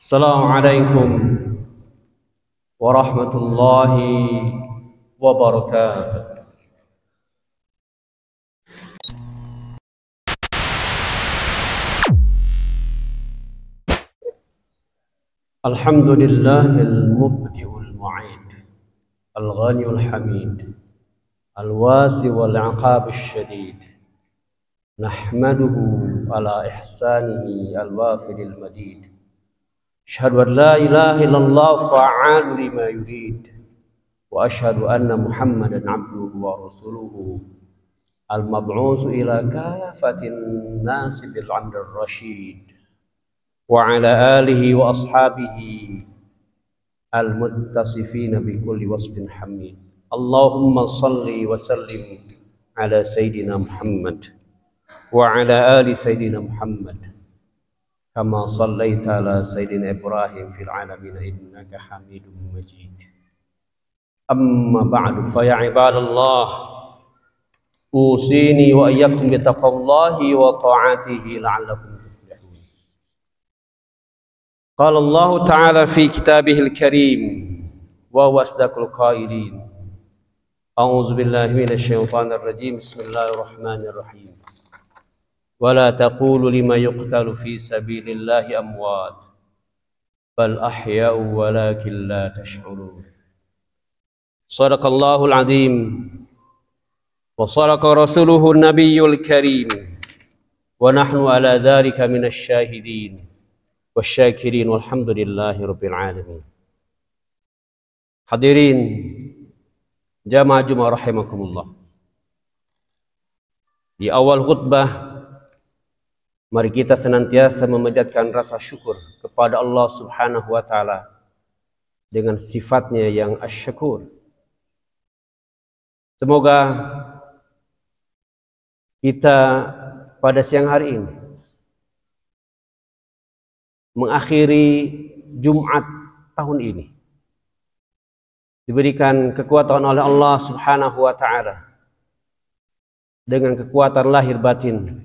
Assalamualaikum warahmatullahi wabarakatuh. Alhamdulillahil mubdi'ul mu'id, al-ghaniul hamid, al-wasi wal 'iqabish shadid. Nahmaduhu ala ihsanihi al-wafidil madid. Asyhadu an la ilaha illallah fa'alu lima yurid. Wa asyhadu anna Muhammadan 'abduhu wa rasuluhu al-mab'utsu ila kafatin nasi bil 'amrir rasyid. Wa ala alihi wa ashabihi al-muttasifina bi kulli wasfin hamid. Allahumma salli wa sallim ala Sayyidina Muhammad wa ala ali Sayyidina Muhammad kama sallaita ala Sayyidina Ibrahim fil alamin innaka Hamidum Majid. Amma ba'du, fa ya ibadallah, usini wa iyyakum bi taqwallahi wa ta'atihi la'allakum tuflihun. Qala Allah Ta'ala fi kitabihil karim wa huwa asdaqul qailin. A'udzu billahi minasy syaithanir rajim. Bismillahirrahmanirrahim. Wala taqulu lima yuqtalu fi sabilillahi amwat bal ahya'u walakin la tash'urun. Shadaqallahul azim wa sadaqa rasuluhu nabiyyul karim wa nahnu ala dzalika minasy syahidin wasyakirin walhamdulillahi rabbil alamin. Hadirin jamaah Jumat rahimakumullah. Di awal khutbah, mari kita senantiasa memanjatkan rasa syukur kepada Allah Subhanahu wa taala dengan sifatnya yang asy-syakur. Semoga kita pada siang hari ini mengakhiri Jumat tahun ini diberikan kekuatan oleh Allah Subhanahu wa taala dengan kekuatan lahir batin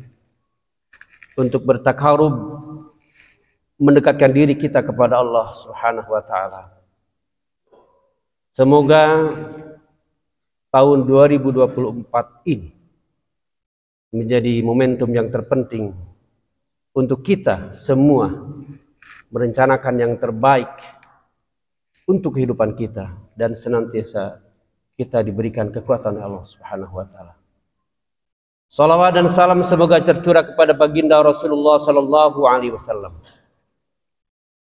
untuk bertakarub, mendekatkan diri kita kepada Allah Subhanahu wa taala. Semoga tahun 2024 ini menjadi momentum yang terpenting untuk kita semua merencanakan yang terbaik untuk kehidupan kita dan senantiasa kita diberikan kekuatan Allah Subhanahu wa taala. Salawat dan salam semoga tercurah kepada baginda Rasulullah sallallahu alaihi wasallam,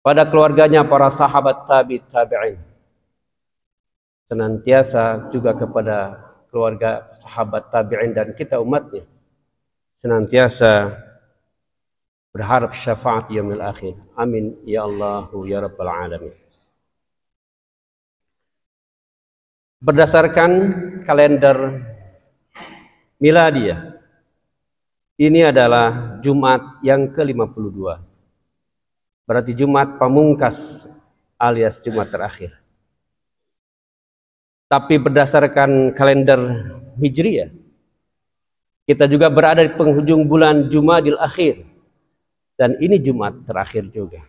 pada keluarganya, para sahabat tabi'in, senantiasa juga kepada keluarga sahabat tabi'in dan kita umatnya, senantiasa berharap syafaat yaumil akhir. Amin ya Allah ya rabbal alamin. Berdasarkan kalender miladiah, ini adalah Jumat yang ke-52. Berarti Jumat pamungkas alias Jumat terakhir. Tapi berdasarkan kalender Hijriah, kita juga berada di penghujung bulan Jumadil Akhir. Dan ini Jumat terakhir juga.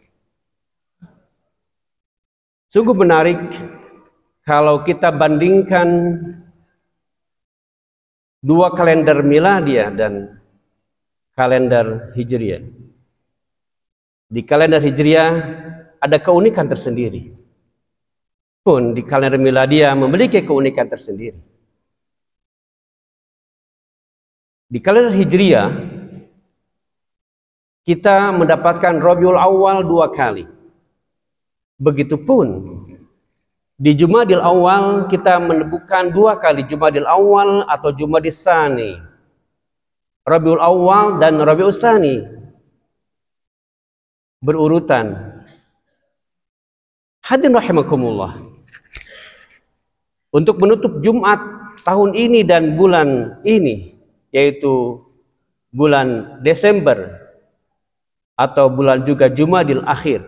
Sungguh menarik kalau kita bandingkan dua kalender miladiah dan kalender Hijriah. Di kalender Hijriah ada keunikan tersendiri, pun di kalender miladiah memiliki keunikan tersendiri. Di kalender Hijriah kita mendapatkan Rabiul Awal 2 kali. Begitupun di Jumadil Awal kita menemukan 2 kali Jumadil Awal atau Jumadil Tsani. Rabiul Awal dan Rabiul Tsani berurutan. Hadirin rahimakumullah. Untuk menutup Jumat tahun ini dan bulan ini, yaitu bulan Desember atau bulan juga Jumadil Akhir.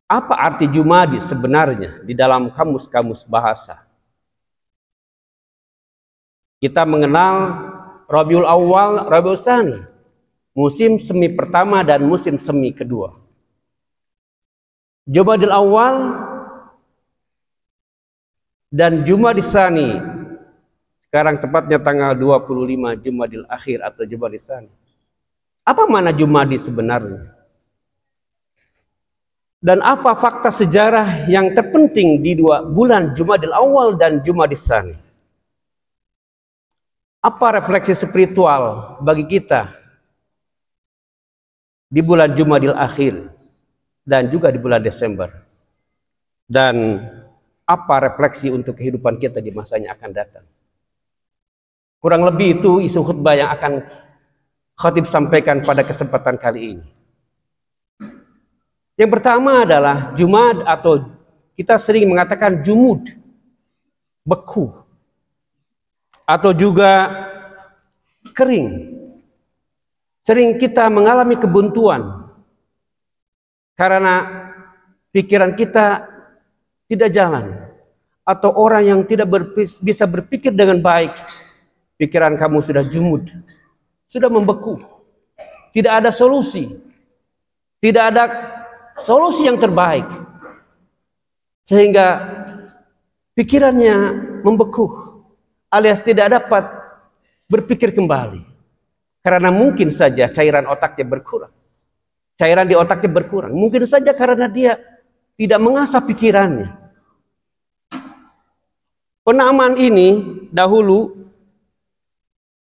Apa arti Jumadi sebenarnya di dalam kamus-kamus bahasa? Kita mengenal Rabiul Awal, Rabiul Tsani, musim semi pertama dan musim semi kedua. Jumadil Awal dan Jumadil Tsani. Sekarang tepatnya tanggal 25 Jumadil Akhir atau Jumadil Tsani. Apa makna Jumadi sebenarnya? Dan apa fakta sejarah yang terpenting di dua bulan Jumadil Awal dan Jumadil Tsani? Apa refleksi spiritual bagi kita di bulan Jumadil Akhir dan juga di bulan Desember? Dan apa refleksi untuk kehidupan kita di masa yang akan datang? Kurang lebih itu isu khutbah yang akan khatib sampaikan pada kesempatan kali ini. Yang pertama adalah Jumad, atau kita sering mengatakan jumud, beku, atau juga kering. Sering kita mengalami kebuntuan karena pikiran kita tidak jalan, atau orang yang tidak bisa berpikir dengan baik. Pikiran kamu sudah jumud, sudah membeku, tidak ada solusi, tidak ada solusi yang terbaik, sehingga pikirannya membeku alias tidak dapat berpikir kembali, karena mungkin saja cairan otaknya berkurang. Cairan di otaknya berkurang, mungkin saja karena dia tidak mengasah pikirannya. Penamaan ini dahulu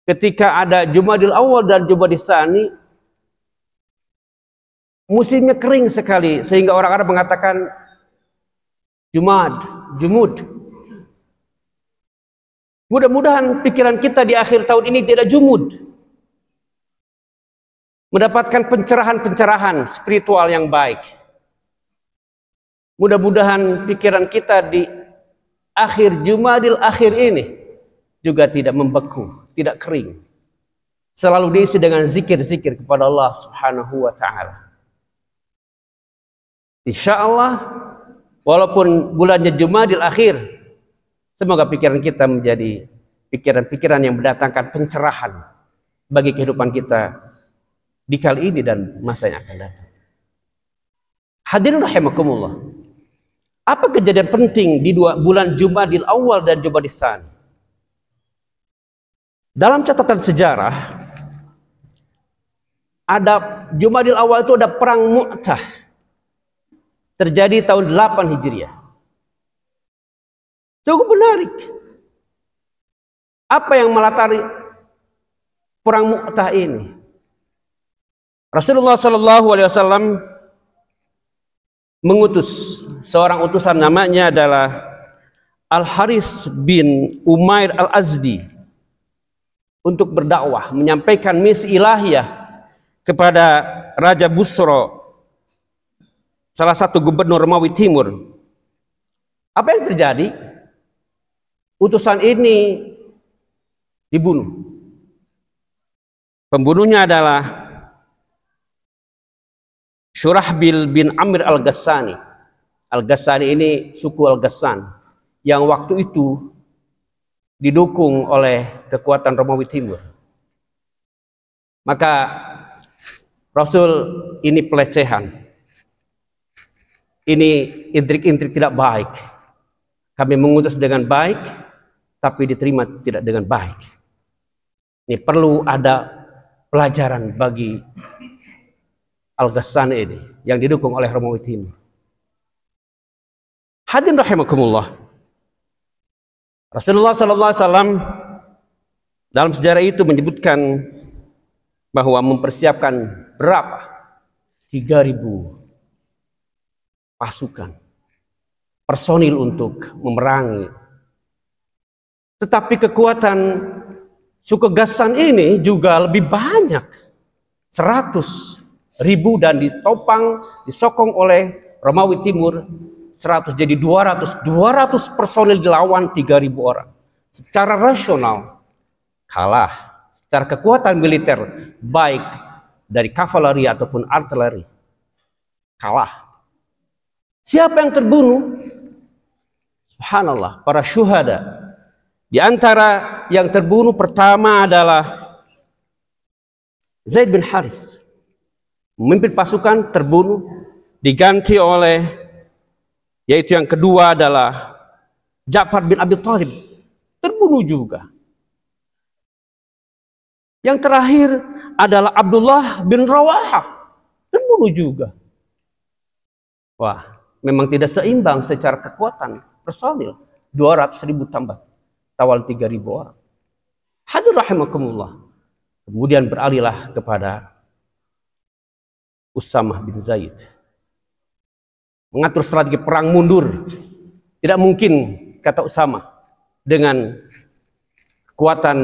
ketika ada Jumadil Awal dan Jumadil Tsani, musimnya kering sekali, sehingga orang-orang mengatakan jumud. Mudah-mudahan pikiran kita di akhir tahun ini tidak jumud, mendapatkan pencerahan-pencerahan spiritual yang baik. Mudah-mudahan pikiran kita di akhir Jumadil Akhir ini juga tidak membeku, tidak kering, selalu diisi dengan zikir-zikir kepada Allah Subhanahu wa Ta'ala. Insya Allah, walaupun bulannya Jumadil Akhir, semoga pikiran kita menjadi pikiran-pikiran yang mendatangkan pencerahan bagi kehidupan kita di kali ini dan masa yang akan datang. Hadirin rahimakumullah, apa kejadian penting di dua bulan Jumadil Awal dan Jumadil Tsani? Dalam catatan sejarah, ada Jumadil Awal itu ada perang Mu'tah, terjadi tahun 8 Hijriah. Cukup menarik. Apa yang melatari perang Mu'tah ini? Rasulullah SAW mengutus seorang utusan, namanya adalah Al-Haris bin Umair Al-Azdi, untuk berdakwah, menyampaikan misi ilahiyah kepada Raja Busro, salah satu gubernur Romawi Timur. Apa yang terjadi? Utusan ini dibunuh. Pembunuhnya adalah Syurahbil bin Amir Al-Ghassani. Al-Ghassani ini suku Al-Ghassan yang waktu itu didukung oleh kekuatan Romawi Timur. Maka Rasul ini pelecehan, ini intrik-intrik tidak baik. Kami mengutus dengan baik, tapi diterima tidak dengan baik. Ini perlu ada pelajaran bagi Al-Ghassan ini yang didukung oleh Romawi Timur. Hadirin rahimakumullah, Rasulullah SAW dalam sejarah itu menyebutkan bahwa mempersiapkan berapa? 3.000 pasukan, personil untuk memerangi. Tetapi kekuatan suku Ghassan ini juga lebih banyak, 100.000, dan ditopang, disokong oleh Romawi Timur 100, jadi 200 personil dilawan 3.000 orang. Secara rasional kalah, secara kekuatan militer baik dari kavaleri ataupun artileri kalah. Siapa yang terbunuh? Subhanallah, para syuhada. Di antara yang terbunuh pertama adalah Zaid bin Haris, memimpin pasukan, terbunuh, diganti oleh Yaitu yang kedua adalah Ja'far bin Abi Thalib, terbunuh juga. Yang terakhir adalah Abdullah bin Rawahah, terbunuh juga. Wah, memang tidak seimbang secara kekuatan personil. 200.000 tambah tawal 3.000 orang. Hadir rahimakumullah. Kemudian beralihlah kepada Usamah bin Zaid. Mengatur strategi perang mundur. Tidak mungkin, kata Usamah, dengan kekuatan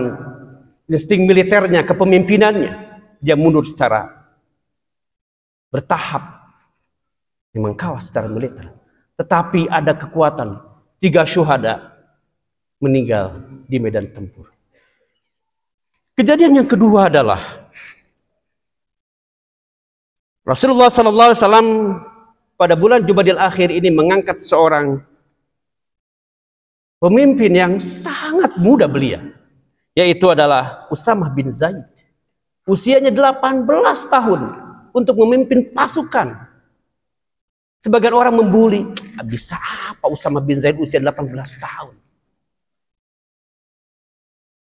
insting militernya, kepemimpinannya, dia mundur secara bertahap. Memang kalah secara militer. Tetapi ada kekuatan, 3 syuhada meninggal di medan tempur. Kejadian yang kedua adalah Rasulullah SAW pada bulan Jumadil Akhir ini mengangkat seorang pemimpin yang sangat muda belia, yaitu adalah Usamah bin Zaid. Usianya 18 tahun untuk memimpin pasukan. Sebagian orang membuli, bisa apa Usamah bin Zaid usia 18 tahun?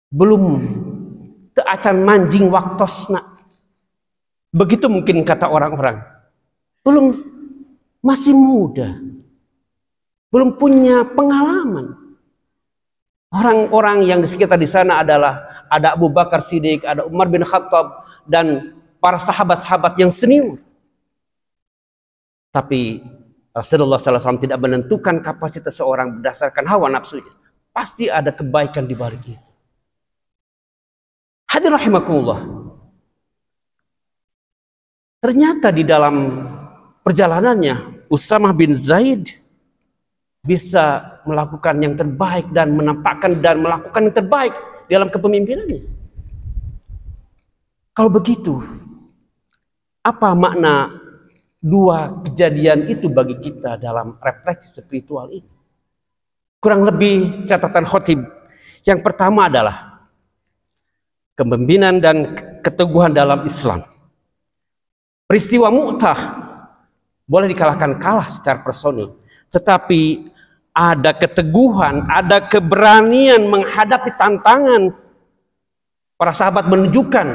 Belum teacan manjing waktosna. Begitu mungkin kata orang-orang. Belum, masih muda. Belum punya pengalaman. Orang-orang yang di sekitar di sana adalah ada Abu Bakar Siddiq, ada Umar bin Khattab, dan para sahabat-sahabat yang senior. Tapi Rasulullah SAW tidak menentukan kapasitas seorang berdasarkan hawa nafsunya. Pasti ada kebaikan di balik itu. Hadir rahimakumullah. Ternyata di dalam perjalanannya Usamah bin Zaid bisa melakukan yang terbaik dan menampakkan dan melakukan yang terbaik dalam kepemimpinannya. Kalau begitu, apa makna 2 kejadian itu bagi kita dalam refleksi spiritual ini? Kurang lebih catatan khotib. Yang pertama adalah kepemimpinan dan keteguhan dalam Islam. Peristiwa Mu'tah boleh dikalahkan kalah secara personil, tetapi ada keteguhan, ada keberanian menghadapi tantangan. Para sahabat menunjukkan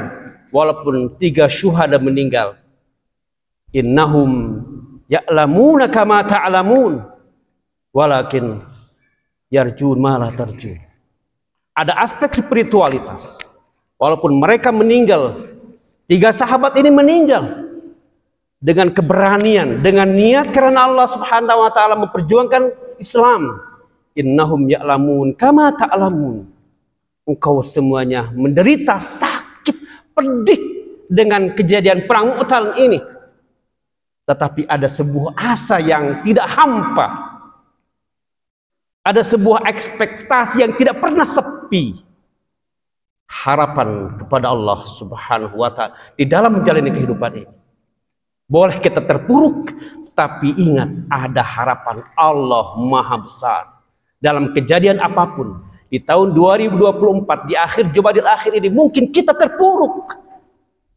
walaupun 3 syuhada meninggal, innahum ya'lamuna kama ta'lamun walakin yarjun ma la tarjun. Ada aspek spiritualitas. Walaupun mereka meninggal, 3 sahabat ini meninggal dengan keberanian, dengan niat karena Allah Subhanahu wa taala memperjuangkan Islam. Innahum ya'lamun kama ta'lamun. Engkau semuanya menderita sakit pedih dengan kejadian perang Mu'tah ini. Tetapi ada sebuah asa yang tidak hampa. Ada sebuah ekspektasi yang tidak pernah sepi. Harapan kepada Allah Subhanahu wa taala di dalam menjalani kehidupan ini. Boleh kita terpuruk, tapi ingat ada harapan Allah Maha Besar. Dalam kejadian apapun, di tahun 2024, di akhir Jumadil Akhir ini, mungkin kita terpuruk.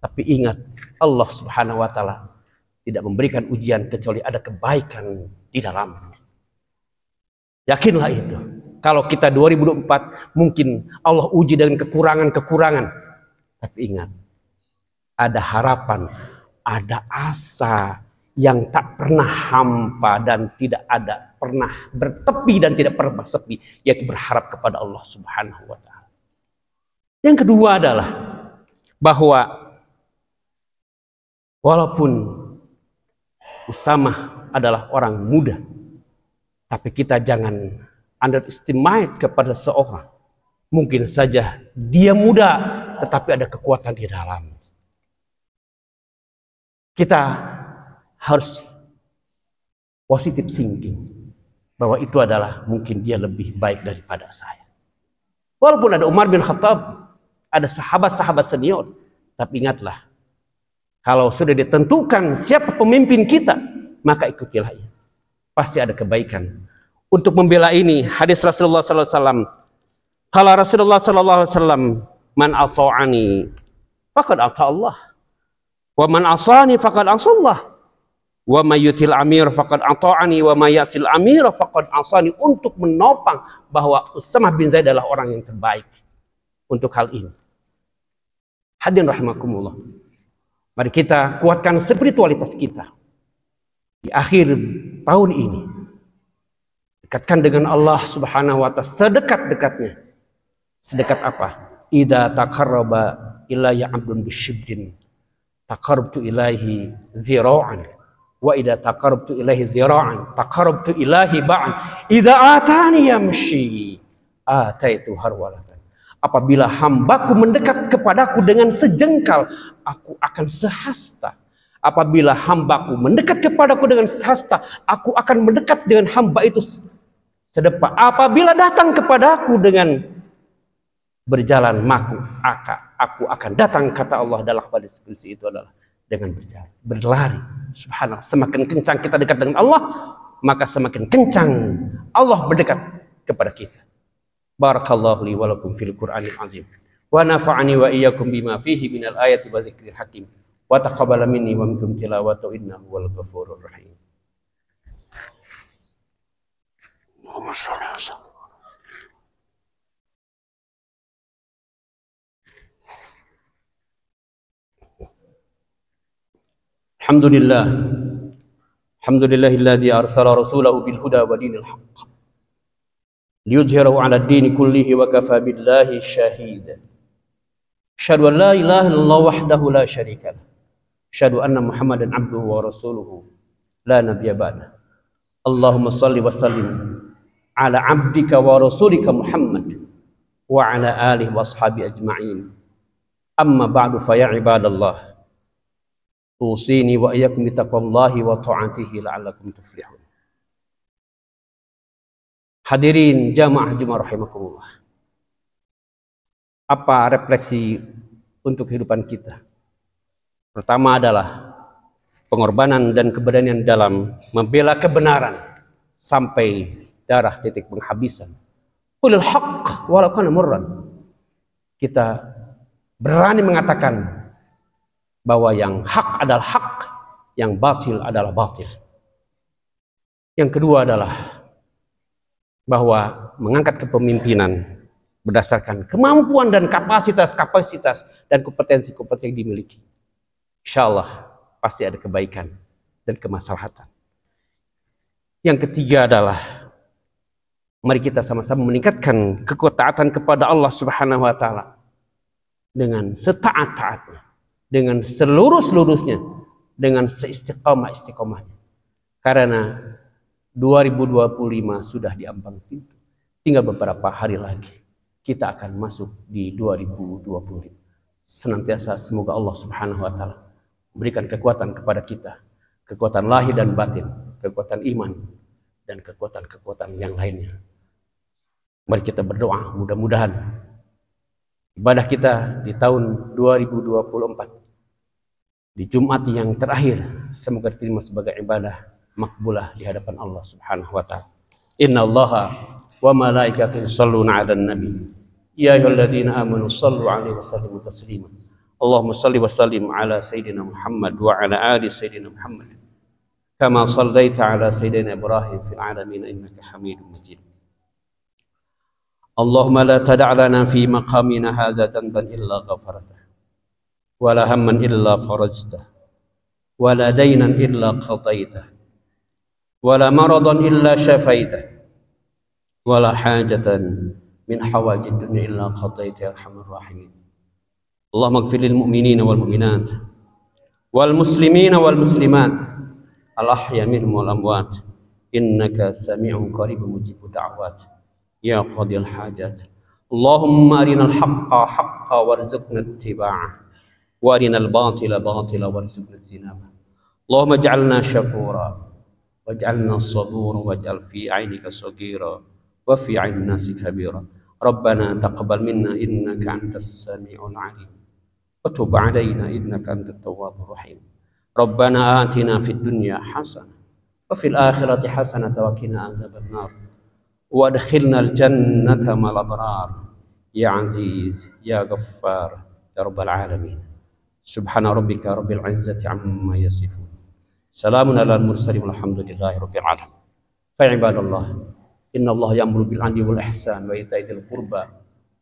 Tapi ingat, Allah Subhanahu wa taala tidak memberikan ujian kecuali ada kebaikan di dalamnya. Yakinlah itu. Kalau kita 2024 mungkin Allah uji dengan kekurangan-kekurangan. Tapi ingat, ada harapan, ada asa yang tak pernah hampa dan tidak ada pernah bertepi dan tidak pernah sepi, yaitu berharap kepada Allah Subhanahu wa taala. Yang kedua adalah bahwa walaupun Usamah adalah orang muda, tapi kita jangan underestimate kepada seorang. Mungkin saja dia muda, tetapi ada kekuatan di dalam. Kita harus positive thinking bahwa itu adalah mungkin dia lebih baik daripada saya. Walaupun ada Umar bin Khattab, ada sahabat-sahabat senior, tapi ingatlah, kalau sudah ditentukan siapa pemimpin kita, maka ikutilah ia. Pasti ada kebaikan. Untuk membela ini, hadis Rasulullah SAW. Kalau Rasulullah SAW, man ata'ani faqad ata Allah, wa man asani faqad asallah. Wa may yutil amir faqad ata'ani wa may yasil amir faqad asani, untuk menopang bahwa Usamah bin Zaid adalah orang yang terbaik untuk hal ini. Hadirin rahimakumullah. Mari kita kuatkan spiritualitas kita di akhir tahun ini. Dekatkan dengan Allah Subhanahu wa taala sedekat-dekatnya. Sedekat apa? Idza taqarraba ilayya 'abdun bisyibrin taqarrabtu ilaihi dzira'an wa idza taqarrabtu ilaihi dzira'an taqarrabtu ilaihi ba'an idza atani yamshi ataitu harwalatan. Apabila hambaku mendekat kepadaku dengan sejengkal, aku akan sehasta. Apabila hambaku mendekat kepadaku dengan sehasta, aku akan mendekat dengan hamba itu sedepa. Apabila datang kepadaku dengan berjalan, maka aku akan datang, kata Allah dalam hadis qudsi itu adalah dengan berjalan, berlari. Subhanallah, semakin kencang kita dekat dengan Allah, maka semakin kencang Allah berdekat kepada kita. Barakallahu li wa lakum fil Qur'anil azim wa nafa'ani wa iyyakum bima fihi minal ayati wa dzikril hakim wa taqabbala minni wa minkum tilawatahu innahu wal ghafurur rahim. Alhamdulillah. Alhamdulillahilladzi arsala rasulahu bil huda wa dinil haqq liyudhhirahu 'ala ad-dini kullihi wa kafa billahi shahida. Asyhadu an la ilaha illallah wahdahu la syarika lah. Asyhadu anna Muhammadan 'abduhu wa rasuluhu la nabiyya ba'da. Allahumma shalli wa sallim 'ala 'abdika wa rasulika Muhammad wa 'ala alihi wa ashabi ajma'in. Amma ba'du fa ya ibadallah. Usini wa iyyakum bitaqwallahi wa ta'atihi la'allakum tuflihun. Hadirin jamaah Jumat rahimakumullah. Apa refleksi untuk kehidupan kita? Pertama adalah pengorbanan dan keberanian dalam membela kebenaran sampai darah titik penghabisan. Qulil haqq walau kana murran. Kita berani mengatakan bahwa yang hak adalah hak, yang batil adalah batil. Yang kedua adalah bahwa mengangkat kepemimpinan berdasarkan kemampuan dan kapasitas dan kompetensi-kompetensi yang dimiliki. Insya Allah pasti ada kebaikan dan kemaslahatan. Yang ketiga adalah mari kita sama-sama meningkatkan ketaatan kepada Allah Subhanahu wa taala dengan setaat-taatnya, dengan seluruh-seluruhnya, dengan seistiqamah-istiqamahnya. Karena 2025 sudah di ambang pintu. Tinggal beberapa hari lagi kita akan masuk di 2025. Senantiasa semoga Allah Subhanahu wa taala berikan kekuatan kepada kita, kekuatan lahir dan batin, kekuatan iman dan kekuatan-kekuatan yang lainnya. Mari kita berdoa, mudah-mudahan ibadah kita di tahun 2024 di Jumat yang terakhir semoga diterima sebagai ibadah makbulah di hadapan Allah Subhanahu wa taala. Innallaha wa malaikatahu yusholluna 'alan nabi. Ya ayyuhalladzina amanu shallu 'alaihi wa sallimu taslima. Allahumma shalli wa sallim ala sayyidina Muhammad wa ala ali sayyidina Muhammad. Kama shallaita ala sayyidina Ibrahim fil 'alamin innaka Hamidum Majid. Allahumma la tada' lana fi maqamina hadza dhanban illa ghafartah. ولا هما إلا فرجته ولا دينا إلا قضيته ولا مرضا إلا شفيته ولا حاجة من حوائج الدنيا إلا قضيتها يا أرحم الراحمين. اللهم اغفر للمؤمنين والمؤمنات والمسلمين والمسلمات الأحياء منهم والأموات إنك سميع قريب مجيب الدعوات يا قاضي الحاجات. اللهم أرنا الحق حقا وارزقنا اتباعه وارنا الباطل باطلا وارزقنا اجتنابه. اللهم اجعلنا شكورا واجعلنا صبورا واجعل في عينك صغيرا وفي عين الناس كبيرا. ربنا تقبل منا انك انت السميع العليم وتب علينا انك انت التواب الرحيم. ربنا آتنا في الدنيا حسنه وفي الاخره حسنه وقنا عذاب النار وادخلنا الجنه مع الابرار يا عزيز يا غفار يا رب العالمين. Subhana rabbika rabbil izzati amma yasifun Salamun alal mursalin walhamdulillahi rabbil alamin. Fa ibadallah, innallaha ya'muru bil 'adli wal ihsan wa ita'i dzil qurba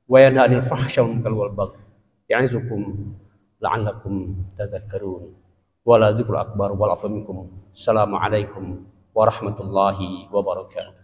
wa yanha 'anil fahsya'i wal munkari wal baghi ya'izukum la'allakum tadhakkarun. Wa la dzikrul akbar wal afu minkum. Assalamu alaikum warahmatullahi wabarakatuh.